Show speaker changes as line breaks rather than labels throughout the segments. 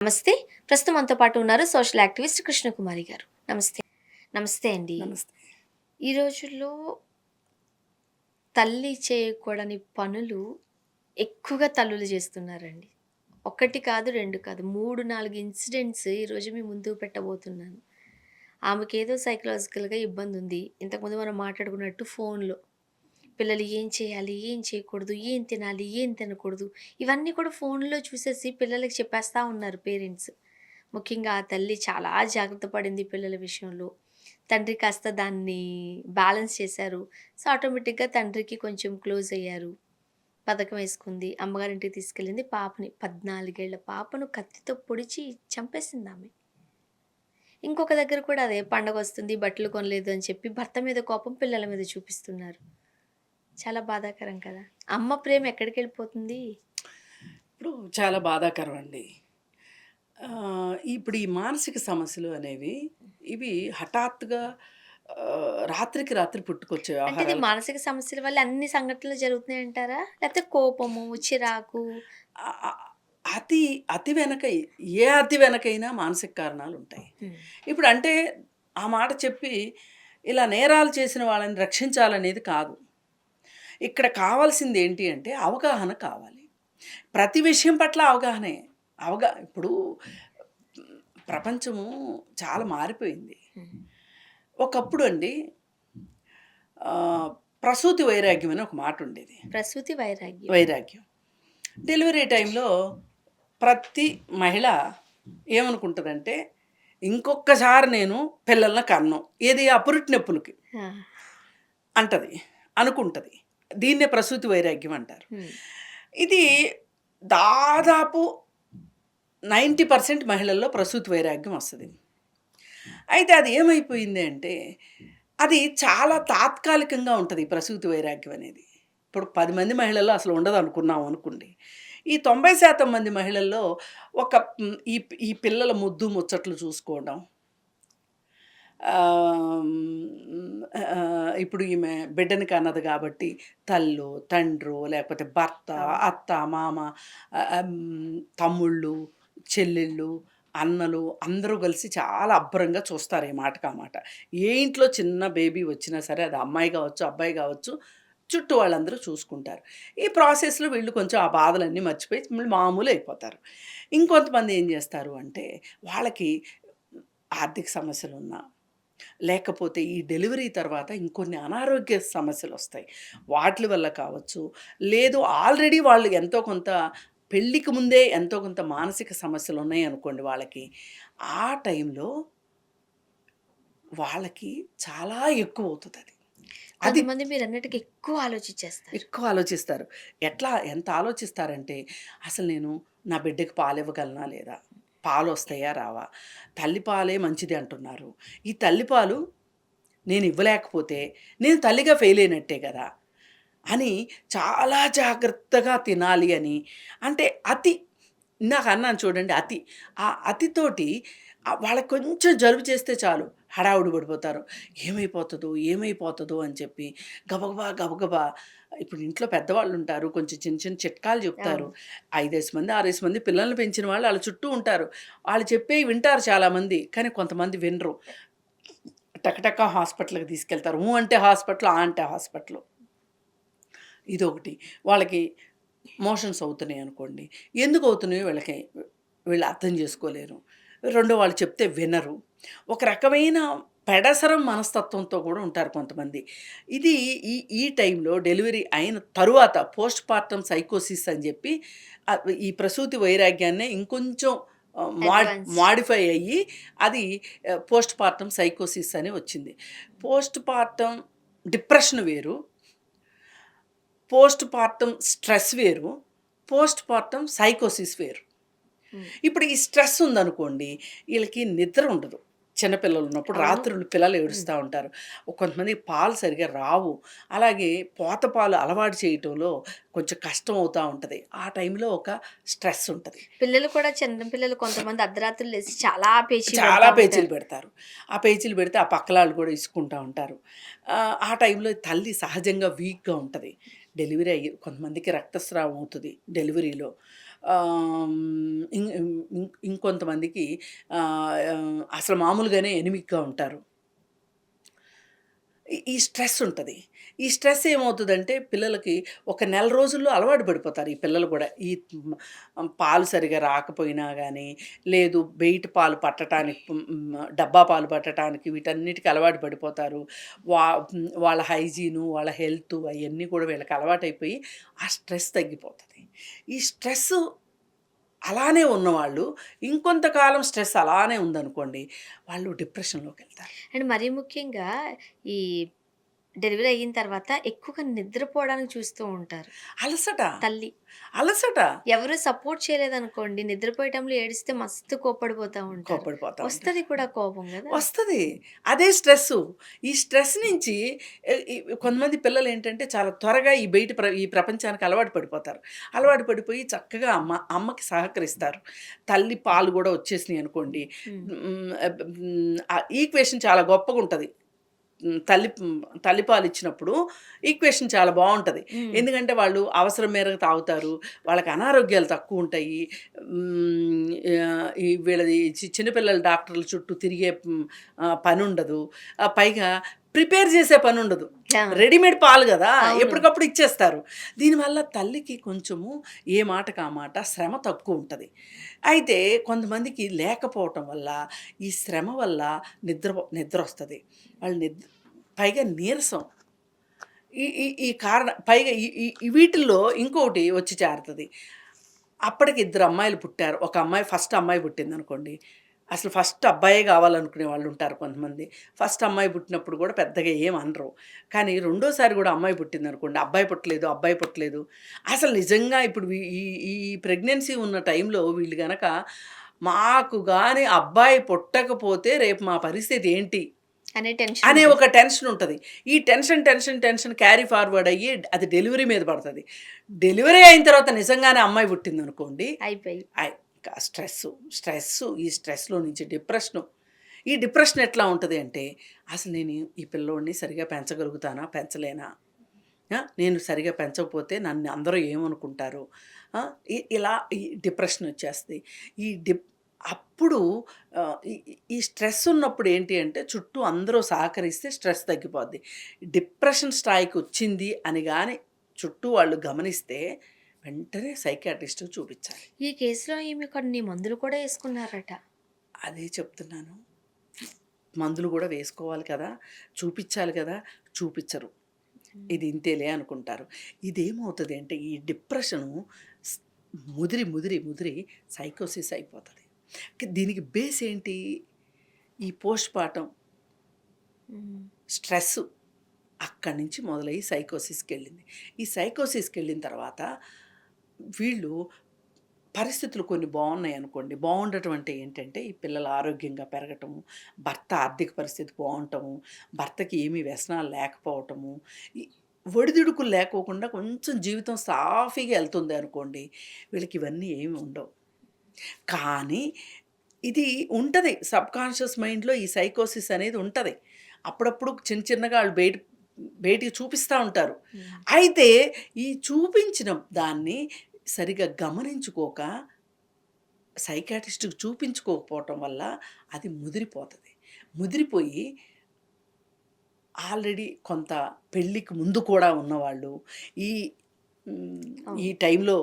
నమస్తే. ప్రస్తుతం మనతో పాటు ఉన్నారు సోషల్ యాక్టివిస్ట్ కృష్ణకుమారి గారు. నమస్తే. నమస్తే అండి.
నమస్తే.
ఈ రోజుల్లో తల్లి చేయకూడని పనులు ఎక్కువగా తల్లులు చేస్తున్నారండి. 1 కాదు, 2 కాదు, 3, 4 ఇన్సిడెంట్స్ ఈరోజు మీ ముందుకు పెట్టబోతున్నాను. ఆమెకేదో సైకలాజికల్‌గా ఇబ్బందుంది. ఇంతకుముందు మనం మాట్లాడుకున్నట్టు ఫోన్‌లో పిల్లలు ఏం చేయాలి? ఏం చేయకూడదు? ఏం తినాలి? ఏం తినకూడదు? ఇవన్నీ కూడా ఫోన్‌లో చూసేసి పిల్లలకి చెప్పేస్తా ఉన్నారు పేరెంట్స్. ముఖ్యంగా ఆ తల్లి చాలా జాగ్రత్త పడింది పిల్లల విషయంలో. తండ్రి కాస్త దాన్ని బ్యాలెన్స్ చేశారు. సో, ఆటోమేటిక్‌గా తండ్రికి కొంచెం క్లోజ్ అయ్యారు. పథకం వేసుకుంది. అమ్మగారింటికి తీసుకెళ్ళింది. పాపని 14 ఏళ్ల పాపను కత్తితో పొడిచి చంపేసిందామె. ఇంకొక దగ్గర కూడా అదే పండగొస్తుంది, బట్టలు కొనలేదు అని చెప్పి భర్త మీద కోపం పిల్లల మీద చూపిస్తున్నారు. చాలా బాధాకరం కదా! అమ్మ ప్రేమ ఎక్కడికెళ్ళిపోతుంది?
ఇప్పుడు చాలా బాధాకరం అండి. ఇప్పుడు ఈ మానసిక సమస్యలు అనేవి ఇవి హఠాత్తుగా రాత్రికి రాత్రి పుట్టుకొచ్చే
అంటే ఇది
వ్యవహారాలు
మానసిక సమస్యల వల్ల అన్ని సంఘటనలు జరుగుతున్నాయంటారా? లేకపోతే కోపము, చిరాకు?
ఆహ్, ఆహ్, అతి అతి వెనక ఏ అతి వెనకైనా మానసిక కారణాలుంటాయి.
హ్మ్.
ఇప్పుడు అంటే ఆ మాట చెప్పి ఇలా నేరాలు చేసిన వాళ్ళని రక్షించాలనేది కాదు. ఇక్కడ కావాల్సింది ఏంటి అంటే అవగాహన కావాలి. ప్రతి విషయం పట్ల అవగాహనే. ఇప్పుడు ప్రపంచము చాలా మారిపోయింది.
హ్మ్.
ఒకప్పుడు అండి ప్రసూతి వైరాగ్యం అని ఒక మాట ఉండేది.
ప్రసూతి వైరాగ్యం.
వైరాగ్యం. డెలివరీ టైంలో ప్రతి మహిళ ఏమనుకుంటదంటే, ఇంకొక్కసారి నేను పిల్లల్ని కనను. ఏది ఆ పురిటి నొప్పులకి
ఆ!
అంటది. అనుకుంటది. దీన్నే ప్రసూతి వైరాగ్యం అంటారు.
హ్మ్.
ఇది దాదాపు 90% మహిళల్లో ప్రసూతి వైరాగ్యం వస్తది. అయితే అది ఏమైపోయింది అంటే, అది చాలా తాత్కాలికంగా ఉంటది ఈ ప్రసూతి వైరాగ్యం అనేది. ఇప్పుడు 10 మంది మహిళల్లో అసలు ఉండదనుకున్నాం అనుకోండి. ఈ 90% మంది మహిళల్లో ఒక ఈ ఈ పిల్లల ముద్దు ముచ్చట్లు చూసుకోవడం. ఇప్పుడు ఈమె బిడ్డని కన్నది కాబట్టి తల్లో, తండ్రో, లేకపోతే భర్త,
అవును.
అత్త, మామ, తమ్ముళ్ళు, చెల్లెళ్ళు, అన్నలు అందరూ కలిసి చాలా అబ్బురంగా చూస్తారు ఈ మాటకి ఆ మాట. ఏ ఇంట్లో చిన్న బేబీ వచ్చినా సరే అది అమ్మాయి కావచ్చు, అబ్బాయి కావచ్చు, చుట్టూ వాళ్ళందరూ చూసుకుంటారు. ఈ ప్రాసెస్‌లో వీళ్ళు కొంచెం ఆ బాధలన్నీ మర్చిపోయి మళ్ళీ మామూలు అయిపోతారు. ఇంకొంతమంది ఏం చేస్తారు అంటే వాళ్ళకి ఆర్థిక సమస్యలున్నా లేకపోతే ఈ డెలివరీ తర్వాత ఇంకొన్ని అనారోగ్య సమస్యలొస్తాయి. వాటిలి వల్ల కావచ్చు, లేదు ఆల్రెడీ వాళ్ళు ఎంతో కొంత పెళ్ళికి ముందే ఎంతో కొంత మానసిక సమస్యలున్నాయనుకోండి వాళ్ళకి. ఆ టైంలో వాళ్ళకి చాలా ఎక్కువవుతదది. అది
కొంతమంది మీరన్నట్టుగా ఎక్కువ ఆలోచించేస్తారు.
ఎక్కువ ఆలోచిస్తారు. ఎంత ఆలోచిస్తారంటే, అసలు నేను నా బిడ్డకి పాలివ్వగలనా లేదా? పాలొస్తాయా రావా? తల్లిపాలే మంచిది అంటున్నారు. ఈ తల్లిపాలు నేనివ్వలేకపోతే, నేను తల్లిగా ఫెయిల్ అయినట్టే గదా! అని చాలా జాగ్రత్తగా తినాలి అని. అంటే అతి ఇందాక అన్నాను చూడండి అతి. ఆ అతితోటి వాళ్ళకి కొంచెం జలుబు చేస్తే చాలు హడావుడి పడిపోతారు. ఏమైపోతదో, ఏమైపోతదో అని చెప్పి గబగబా, గబగబా ఇప్పుడు ఇంట్లో పెద్దవాళ్ళుంటారు. కొంచెం చిన్న చిన్న చిట్కాలు చెప్తారు.
అవును.
5 మంది, 6 మంది పిల్లల్ని పెంచిన వాళ్ళు ఆళ్ళ చుట్టూ ఉంటారు. వాళ్ళు చెప్పేయి వింటారు చాలామంది. కానీ కొంతమంది వినరు. టకటక హాస్పిటల్‌కి తీసుకెళ్తారు. అంటే హాస్పిటల్, అంటే హాస్పిటలు. ఇదొకటి. వాళ్ళకి మోషన్స్ అవుతున్నాయనుకోండి. ఎందుకు అవుతున్నాయో వీళ్ళు అర్థం చేసుకోలేరు. రెండో వాళ్ళు చెప్తే వినరు. ఒక రకమైన పెడసరం మనస్తత్వంతో కూడా ఉంటారు కొంతమంది. ఇది ఈ టైంలో డెలివరీ అయిన తరువాత పోస్ట్ పార్టమ్ సైకోసిస్ అని చెప్పి ఈ ప్రసూతి వైరాగ్యాన్నే ఇంకొంచెం ఆహ్, మాడ్
అడ్వాన్స్డ్.
మాడిఫై అయ్యి అది పోస్ట్ పార్టమ్ సైకోసిస్ అని వచ్చింది. పోస్ట్ పార్టమ్ డిప్రెషన్ వేరు. పోస్ట్ పార్టమ్ స్ట్రెస్ వేరు. పోస్ట్ పార్టమ్ సైకోసిస్ వేరు.
హ్మ్.
ఇప్పుడు ఈ స్ట్రెస్ ఉందనుకోండి, ఈళ్ళకి నిద్ర ఉండదు. చిన్న పిల్లలున్నప్పుడు
అవును.
రాత్రుళ్ళు పిల్లలు
హ్మ్.
ఏడుస్తా ఉంటారు. కొంతమందికి పాలు సరిగ్గా రావు. అలాగే పోత పాలు అలవాటు చేయటంలో కొంచెం కష్టం అవుతా ఉంటది. ఆ టైంలో ఒక స్ట్రెస్ ఉంటది.
పిల్లలు కూడా చిన్న పిల్లలు కొంతమంది అర్ధరాత్రులు లేసి చాలా పేచీ
చాలా
పెడతా
పేచీలు
ఉంటారు.
పెడతారు. ఆ పేచీలు పెడితే ఆ పక్కలాళ్ళు కూడా ఇసుకుంటా ఉంటారు. ఆ టైంలో తల్లి సహజంగా వీక్‌గా ఉంటది. డెలివరీ అయ్యి కొంతమందికి రక్తస్రావం అవుతది డెలివరీలో. ఇంకొంతమందికి అసలు మామూలుగానే ఎనిమిక్గా ఉంటారు. ఈ స్ట్రెస్ ఉంటది. ఈ స్ట్రెస్ ఏమవుతదంటే పిల్లలకి ఒక నెల రోజుల్లో అలవాటు పడిపోతారు ఈ పిల్లలు గూడా. పాలు సరిగ్గా రాకపోయినా గానీ, లేదు బెయిట పాలు పట్టటానికి డబ్బా పాలు పట్టటానికి వీటన్నిటికి అలవాటు పడిపోతారు. వాళ్ళ హైజీను, వాళ్ళ హెల్తు అయన్నీ కూడా వీళ్ళకి అలవాటైపోయి ఆ స్ట్రెస్ తగ్గిపోతది. ఈ స్ట్రెస్సు అలానే ఉన్నవాళ్ళు ఇంకొంతకాలం స్ట్రెస్ అలానే ఉందనుకోండి, వాళ్ళు డిప్రెషన్‌లోకెళ్తారు.
అండ్ మరీ ముఖ్యంగా ఈ డెలివరీ అయిన తర్వాత ఎక్కువగా నిద్రపోవడానికి చూస్తూ ఉంటారు
అలసట,
తల్లి.
అలసట.
ఎవరు సపోర్ట్ చేయలేదనుకోండి, నిద్రపోయే టైంలో ఏడిస్తే మస్తు కోప్పడిపోతా ఉంటారు.
కోప్పడిపోతా ఉంటారు.
వస్తది కూడా కోపం గదా!
వస్తది. అదే స్ట్రెస్సు. ఈ స్ట్రెస్ నుంచి కొంతమంది పిల్లలేంటంటే చాలా త్వరగా ఈ ప్రపంచానికి అలవాటు పడిపోతారు. అలవాటు పడిపోయి చక్కగా అమ్మకి సహకరిస్తారు. తల్లి పాలు గూడా వచ్చేసినియనుకోండి.
హ్మ్.
ఆ ఈక్వేషన్ చాలా గొప్పగుంటది. తల్లిపాలిచ్చినప్పుడు ఈక్వేషన్ చాలా బావుంటది.
హ్మ్.
ఎందుకంటే వాళ్ళు అవసరం మేరకు తాగుతారు. వాళ్ళకి అనారోగ్యాలు తక్కువుంటాయి. ఈ వీళ్ళది చిన్న పిల్లల డాక్టర్ల చుట్టూ తిరిగే పనుండదు. పైగా ప్రిపేర్ చేసే పనుండదు.
ఆ!
రెడీమేడ్ పాలు గదా!
అవును.
ఎప్పటికప్పుడు ఇచ్చేస్తారు. దీనివల్ల తల్లికి కొంచెము ఏ మాటకి ఆ మాట శ్రమ తక్కువుంటది. అయితే కొంతమందికి లేకపోవటం వల్ల, ఈ శ్రమ వల్ల నిద్రొస్తది. వాళ్ళు పైగా నీరసం. ఈ ఈ ఈ కారణ పైగా ఈ ఈ ఈ వీటిల్లో ఇంకోటి వచ్చి చేరతది. అప్పటికి ఇద్దరు అమ్మాయిలు పుట్టారు. ఒక అమ్మాయి ఫస్ట్ అమ్మాయి పుట్టిందనుకోండి. అసలు ఫస్ట్ అబ్బాయే కావాలనుకునే వాళ్ళుంటారు కొంతమంది. ఫస్ట్ అమ్మాయి పుట్టినప్పుడు కూడా పెద్దగా ఏం అనరు. కానీ రెండోసారి కూడా అమ్మాయి పుట్టిందనుకోండి, అబ్బాయి పుట్టలేదు, అబ్బాయి పుట్టలేదు. అసలు నిజంగా ఇప్పుడు ఈ ఈ ప్రెగ్నెన్సీ ఉన్న టైంలో వీళ్ళు గనక మాకు గాని అబ్బాయి పుట్టకపోతే రేపు మా పరిస్థితి ఏంటి?
అనే టెన్షన్
అనే
ఉంటది.
ఒక టెన్షనుంటది. ఈ టెన్షన్ క్యారీ ఫార్వర్డ్ అయ్యి అది డెలివరీ మీద పడతది. డెలివరీ అయిన తర్వాత నిజంగానే అమ్మాయి పుట్టిందనుకోండి,
అయిపోయి.
ఇంకా ఈ స్ట్రెస్‌లో నుంచి డిప్రెషను. ఈ డిప్రెషన్ ఎట్లా ఉంటది అంటే, అసలు నేను ఈ పిల్లోడిని సరిగ్గా పెంచగలుగుతానా? పెంచలేనా? నేను సరిగ్గా పెంచకపోతే నన్ను అందరూ ఏమనుకుంటారు? ఆ! ఇలా ఈ డిప్రెషనొచ్చేస్తది. ఈ డిప్ అప్పుడు ఈ స్ట్రెస్ ఉన్నప్పుడు ఏంటి అంటే, చుట్టూ అందరూ సహకరిస్తే స్ట్రెస్ తగ్గిపోద్ది. డిప్రెషన్ స్థాయికొచ్చింది అని గాని చుట్టూ వాళ్ళు గమనిస్తే, వెంటనే సైకియాట్రిస్ట్‌కి చూపిచ్చాలి.
ఈ కేసులో ఈమె కొన్ని మందులు కూడా యేసుకున్నారట.
అదే చెప్తున్నాను. మందులు గూడా వేసుకోవాలి కదా! చూపిచ్చాలి కదా! చూపిచ్చరు.
హ్మ్.
ఇది ఇంతేలే అనుకుంటారు. ఇదేమవుతది అంటే ఈ డిప్రెషను స్ ముదిరి సైకోసిస్ అయిపోతది. దీనికి బేస్ ఏంటి? ఈ పోస్ట్‌పార్టం
హ్మ్.
స్ట్రెస్సు. అక్కడి నుంచి మొదలయ్యి సైకోసిస్‌కెళ్ళింది. ఈ సైకోసిస్‌కెళ్ళిన తర్వాత వీళ్ళు పరిస్థితులు కొన్ని బావున్నాయనుకోండి. బావుండటం అంటే ఏంటంటే, ఈ పిల్లలు ఆరోగ్యంగా పెరగటము, భర్త ఆర్థిక పరిస్థితి బావుంటము, భర్తకి ఏమీ వ్యసనాలు లేకపోవటము, ఈ ఒడిదుడుకులు లేకోకుండా కొంచెం జీవితం సాఫీగా ఎళ్తుంది అనుకోండి. వీళ్ళకి ఇవన్నీ ఏమి ఉండవు. కానీ ఇది ఉంటది. సబ్‌కాన్షియస్ మైండ్‌లో ఈ సైకోసిస్ అనేది ఉంటది. అప్పుడప్పుడు చిన్నగా ఆళ్ళు బయటికి చూపిస్తా ఉంటారు.
హ్మ్.
అయితే ఈ చూపించిన దాన్ని సరిగ్గా గమనించుకోక సైకియాట్రిస్ట్‌కి చూపించుకోకపోవటం వల్ల అది ముదిరిపోతది. ముదిరిపోయి ఆల్రెడీ కొంత పెళ్ళికి ముందు కూడా ఉన్నవాళ్ళు, ఈ ఈ
అవును.
టైంలో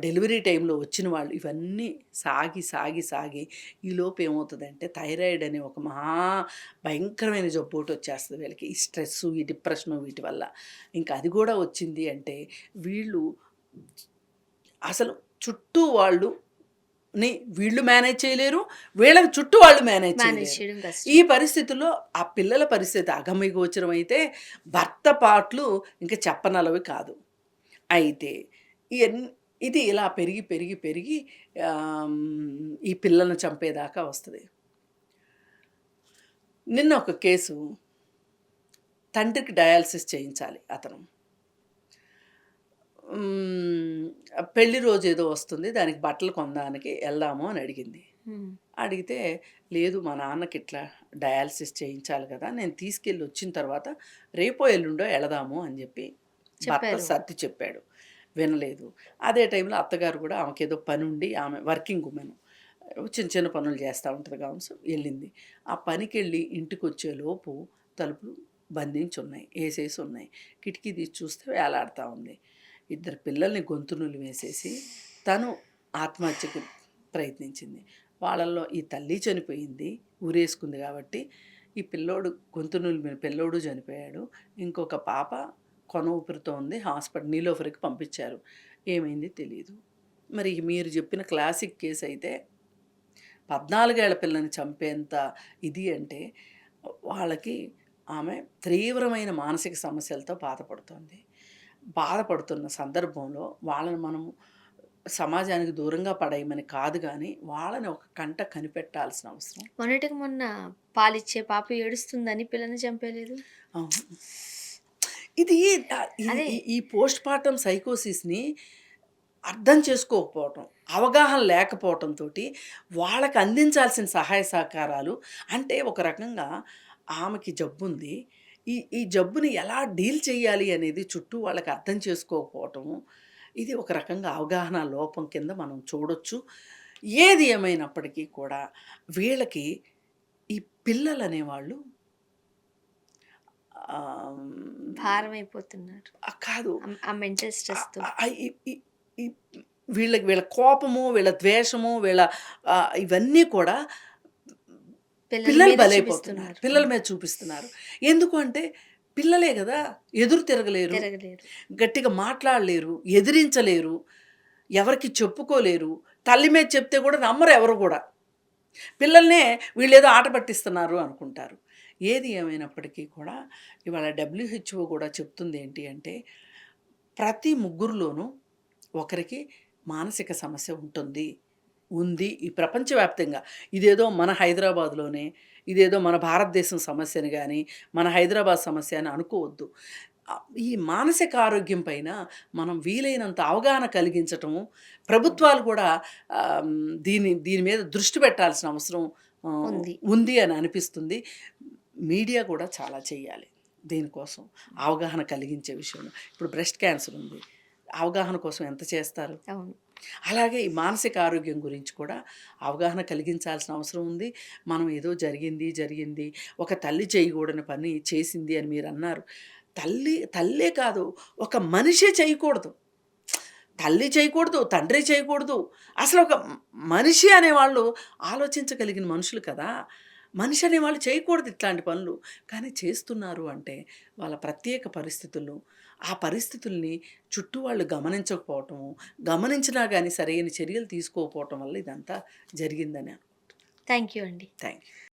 డెలివరీ టైంలో వచ్చిన వాళ్ళు ఇవన్నీ సాగి ఈలోపు ఏమవుతదంటే థైరాయిడ్ అనే ఒక భయంకరమైన జబ్బోటొచ్చేస్తది వీళ్ళకి. ఈ స్ట్రెస్సు, ఈ డిప్రెషను వీటి వల్ల. ఇంకా అది గూడా వచ్చింది అంటే వీళ్ళు అసలు చుట్టూ వీళ్ళు మేనేజ్ చేయలేరు. వీళ్ళకి చుట్టూ వాళ్ళు మేనేజ్
మేనేజ్
చేయలేరు.
చేయడం
ఈ
కష్టం.
పరిస్థితుల్లో ఆ పిల్లల పరిస్థితి అగమ్యగోచరమైతే భర్త పాట్లు ఇంక చెప్పనలవి కాదు. అయితే ఇయన్ ఇది ఇలా పెరిగి ఈ పిల్లల్ని చంపేదాకా వస్తది. నిన్న ఒక కేసు తండ్రికి డయాలిసిస్ చేయించాలి అతను. హ్మ్. పెళ్లి రోజేదో వస్తుంది. దానికి బట్టలు కొనడానికి ఎళ్దాము అని అడిగింది.
హ్మ్.
అడిగితే, లేదు మా నాన్నకిట్లా డయాలిసిస్ చేయించాలి కదా! నేను తీసుకెళ్ళి వచ్చిన తర్వాత రేపో, ఎల్లుండో ఎళదాము అని జెప్పి భర్త
చెప్పారు.
సర్ది చెప్పాడు. వినలేదు. అదే టైంలో అత్తగారు కూడా ఆమెకేదో పనుండి ఆమె వర్కింగ్ వుమెన్. చిన్న చిన్న పనులు చేస్తూ ఉంటది కావచ్చు. వెళ్ళింది. ఆ పనికెళ్ళి ఇంటికొచ్చేలోపు తలుపులు బంధించున్నాయి. ఏసేసున్నాయి. కిటికీ తీసి చూస్తే వేలాడుతా ఉంది. ఇద్దరు పిల్లల్ని గొంతు నులిమేసేసి తను ఆత్మహత్యకి ప్రయత్నించింది. వాళ్ళల్లో ఈ తల్లి చనిపోయింది. ఊరేసుకుంది కాబట్టి, ఈ పిల్లోడు గొంతు నులిమిన పిల్లోడు చనిపోయాడు. ఇంకొక పాప కొన ఊపిరితో ఉంది. నీలోఫర్‌కి పంపించారు. ఏమైంది తెలీదు. మరి మీరు చెప్పిన క్లాసిక్ కేస్ అయితే 14 ఏళ్ల పిల్లని చంపేంత ఇది అంటే, వాళ్ళకి ఆమె తీవ్రమైన మానసిక సమస్యలతో బాధపడుతోంది. బాధపడుతున్న సందర్భంలో వాళ్ళని మనము సమాజానికి దూరంగా పడేయమని కాదు గానీ, వాళ్ళని ఒక కంట కనిపెట్టాల్సిన అవసరం.
మొన్నటికి మొన్న పాలిచ్చే పాప ఏడుస్తుందని పిల్లని చంపేయలేదు.
అవును. ఇది
అదే.
ఈ పోస్ట్‌పార్టమ్ సైకోసిస్‌ని అర్థం చేసుకోకపోవటం, అవగాహన లేకపోవటంతోటి వాళ్ళకి అందించాల్సిన సహాయ సహకారాలు అంటే ఒక రకంగా ఆమెకి జబ్బుంది. ఈ జబ్బుని ఎలా డీల్ చేయాలి అనేది చుట్టూ వాళ్ళకి అర్థం చేసుకోకపోవటము, ఇది ఒక రకంగా అవగాహన లోపం కింద మనం చూడొచ్చు. ఏది ఏమైనప్పటికీ కూడా వీళ్ళకి ఈ పిల్లలనేవాళ్ళు ఆహ్,
భారమైపోతున్నారు.
కాదు.
ఆ మెంటల్ స్ట్రెస్‌తో.
ఈ ఈ ఈ వీళ్ళ కోపము, వీళ్ళ ద్వేషము, ఇవన్నీ కూడా
పిల్లల
పిల్లలు
మీద
బలైపోతున్నారు.
చూపిస్తున్నారు.
పిల్లల మీద చూపిస్తున్నారు. ఎందుకు అంటే పిల్లలే గదా! ఎదురు తిరగలేరు.
తిరగలేరు.
గట్టిగా మాట్లాడలేరు. ఎదిరించలేరు. ఎవరికీ చెప్పుకోలేరు. తల్లి మీద చెప్తే కూడా నమ్మరు ఎవరు గూడా. పిల్లల్నే వీళ్ళేదో ఆట పట్టిస్తున్నారు అనుకుంటారు. ఏది ఏమైనప్పటికీ కూడా ఇవాళ డబ్ల్యూహెచ్ఓ కూడా చెప్తుంది ఏంటి అంటే, ప్రతి ముగ్గురిలోనూ ఒకరికి మానసిక సమస్య ఉంది. ఈ ప్రపంచవ్యాప్తంగా. ఇదేదో మన హైదరాబాద్‌లోనే, ఇదేదో మన భారతదేశం సమస్యని గానీ, మన హైదరాబాద్ సమస్య అని అనుకోవద్దు. ఈ మానసిక ఆరోగ్యం పైన మనం వీలైనంత అవగాహన కలిగించటము, ప్రభుత్వాలు కూడా దీని మీద దృష్టి పెట్టాల్సిన అవసరం
ఉంది.
ఉంది అని అనిపిస్తుంది. మీడియా కూడా చాలా చెయ్యాలి దీనికోసం. అవగాహన కలిగించే విషయంలో. ఇప్పుడు బ్రెస్ట్ క్యాన్సర్ ఉంది. అవగాహన కోసం ఎంత చేస్తారు?
అవును.
అలాగే ఈ మానసిక ఆరోగ్యం గురించి కూడా అవగాహన కలిగించాల్సిన అవసరం ఉంది. మనం ఏదో జరిగింది, ఒక తల్లి చేయకూడని పని చేసింది అని మీరన్నారు. తల్లే కాదు, ఒక మనిషే చేయకూడదు. తల్లి చేయకూడదు, తండ్రి చేయకూడదు. అసలు ఒక మనిషి అనేవాళ్ళు ఆలోచించగలిగిన మనుషులు కదా! మనిషి అనేవాళ్ళు చేయకూడదు ఇట్లాంటి పనులు. కానీ చేస్తున్నారు అంటే వాళ్ళ ప్రత్యేక పరిస్థితులు, ఆ పరిస్థితుల్ని చుట్టూ వాళ్ళు గమనించకపోవటము, గమనించినా గానీ సరైన చర్యలు తీసుకోకపోవటం వల్ల ఇదంతా జరిగిందని
థ్యాంక్ యూ అండి.
Thank you.